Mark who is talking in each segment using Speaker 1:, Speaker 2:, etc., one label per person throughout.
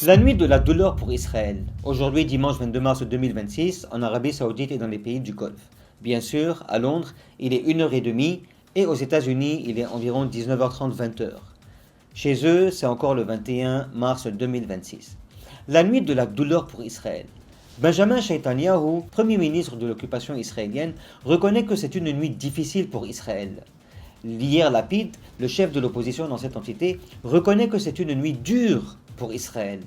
Speaker 1: La nuit de la douleur pour Israël. Aujourd'hui, dimanche 22 mars 2026, en Arabie Saoudite et dans les pays du Golfe. Bien sûr, à Londres, il est 1h30 et aux États-Unis, il est environ 19h30, 20h. Chez eux, c'est encore le 21 mars 2026. La nuit de la douleur pour Israël. Benjamin Netanyahu, premier ministre de l'occupation israélienne, reconnaît que c'est une nuit difficile pour Israël. Yair Lapid, le chef de l'opposition dans cette entité, reconnaît que c'est une nuit dure pour Israël.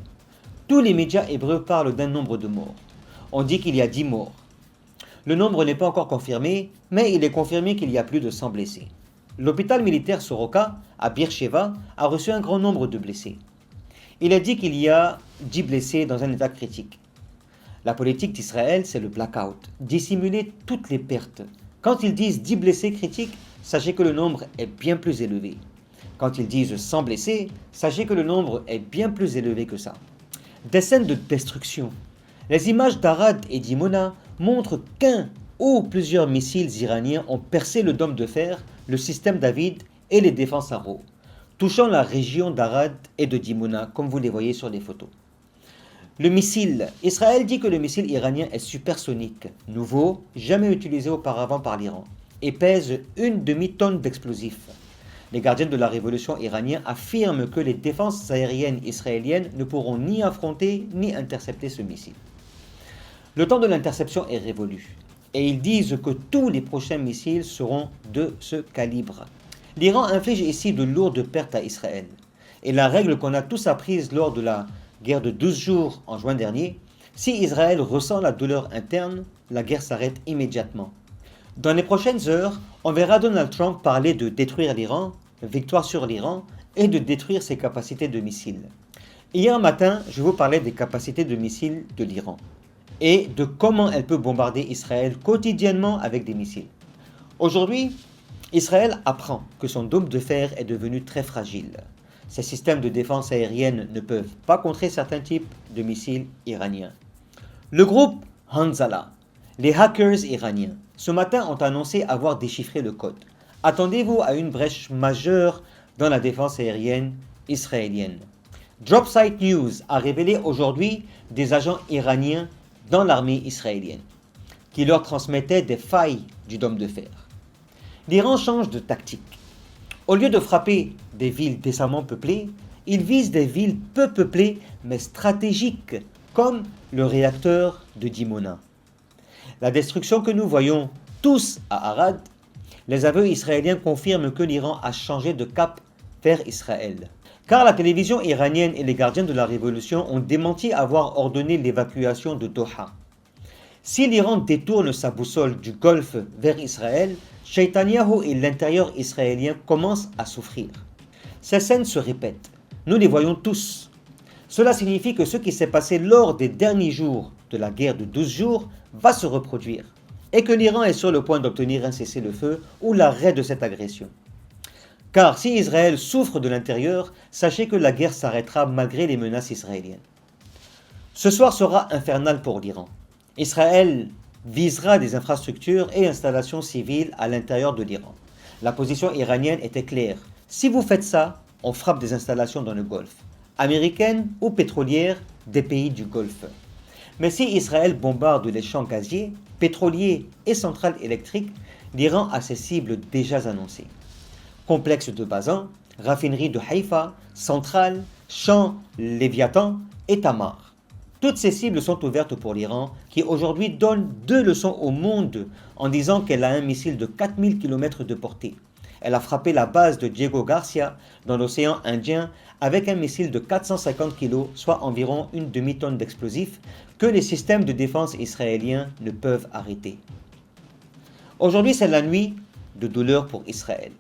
Speaker 1: Tous les médias hébreux parlent d'un nombre de morts. On dit qu'il y a 10 morts. Le nombre n'est pas encore confirmé, mais il est confirmé qu'il y a plus de 100 blessés. L'hôpital militaire Soroka, à Beersheva, a reçu un grand nombre de blessés. Il a dit qu'il y a 10 blessés dans un état critique. La politique d'Israël, c'est le blackout, dissimuler toutes les pertes. Quand ils disent 10 blessés critiques, sachez que le nombre est bien plus élevé. Quand ils disent 100 blessés, sachez que le nombre est bien plus élevé que ça. Des scènes de destruction. Les images d'Arad et d'Imona montrent qu'un ou plusieurs missiles iraniens ont percé le dôme de fer, le système David et les défenses Arrow, touchant la région d'Arad et de Dimona, comme vous les voyez sur les photos. Le missile. Israël dit que le missile iranien est supersonique, nouveau, jamais utilisé auparavant par l'Iran, et pèse une demi-tonne d'explosifs. Les gardiens de la révolution iranienne affirment que les défenses aériennes israéliennes ne pourront ni affronter ni intercepter ce missile. Le temps de l'interception est révolu, et ils disent que tous les prochains missiles seront de ce calibre. L'Iran inflige ici de lourdes pertes à Israël, et la règle qu'on a tous apprise lors de la guerre de 12 jours en juin dernier, si Israël ressent la douleur interne, la guerre s'arrête immédiatement. Dans les prochaines heures, on verra Donald Trump parler de détruire l'Iran, victoire sur l'Iran, et de détruire ses capacités de missiles. Hier matin, je vous parlais des capacités de missiles de l'Iran et de comment elle peut bombarder Israël quotidiennement avec des missiles. Aujourd'hui, Israël apprend que son dôme de fer est devenu très fragile. Ses systèmes de défense aérienne ne peuvent pas contrer certains types de missiles iraniens. Le groupe Hanzala, les hackers iraniens, ce matin ont annoncé avoir déchiffré le code. Attendez-vous à une brèche majeure dans la défense aérienne israélienne. Dropsite News a révélé aujourd'hui des agents iraniens dans l'armée israélienne qui leur transmettaient des failles du dôme de fer. L'Iran change de tactique. Au lieu de frapper des villes décemment peuplées, il vise des villes peu peuplées mais stratégiques comme le réacteur de Dimona. La destruction que nous voyons tous à Arad, les aveux israéliens confirment que l'Iran a changé de cap vers Israël. Car la télévision iranienne et les gardiens de la révolution ont démenti avoir ordonné l'évacuation de Doha. Si l'Iran détourne sa boussole du Golfe vers Israël, Netanyahu et l'intérieur israélien commencent à souffrir. Ces scènes se répètent. Nous les voyons tous. Cela signifie que ce qui s'est passé lors des derniers jours de la guerre de 12 jours va se reproduire et que l'Iran est sur le point d'obtenir un cessez-le-feu ou l'arrêt de cette agression. Car si Israël souffre de l'intérieur, sachez que la guerre s'arrêtera malgré les menaces israéliennes. Ce soir sera infernal pour l'Iran. Israël visera des infrastructures et installations civiles à l'intérieur de l'Iran. La position iranienne était claire. Si vous faites ça, on frappe des installations dans le Golfe, américaines ou pétrolières des pays du Golfe. Mais si Israël bombarde les champs gaziers, pétroliers et centrales électriques, l'Iran a ses cibles déjà annoncées. Complexe de Bazan, raffinerie de Haïfa, centrale, champ Léviathan et Tamar. Toutes ces cibles sont ouvertes pour l'Iran, qui aujourd'hui donne 2 leçons au monde en disant qu'elle a un missile de 4000 km de portée. Elle a frappé la base de Diego Garcia dans l'océan Indien avec un missile de 450 kg, soit environ une demi-tonne d'explosifs, que les systèmes de défense israéliens ne peuvent arrêter. Aujourd'hui, c'est la nuit de douleur pour Israël,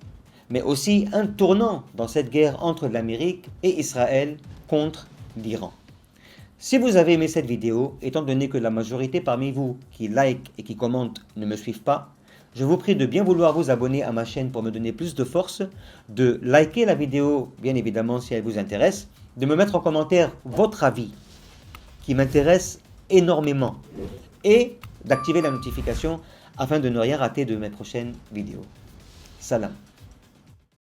Speaker 1: mais aussi un tournant dans cette guerre entre l'Amérique et Israël contre l'Iran. Si vous avez aimé cette vidéo, étant donné que la majorité parmi vous qui like et qui commentent ne me suivent pas, je vous prie de bien vouloir vous abonner à ma chaîne pour me donner plus de force, de liker la vidéo, bien évidemment si elle vous intéresse, de me mettre en commentaire votre avis, qui m'intéresse énormément, et d'activer la notification afin de ne rien rater de mes prochaines vidéos. Salam.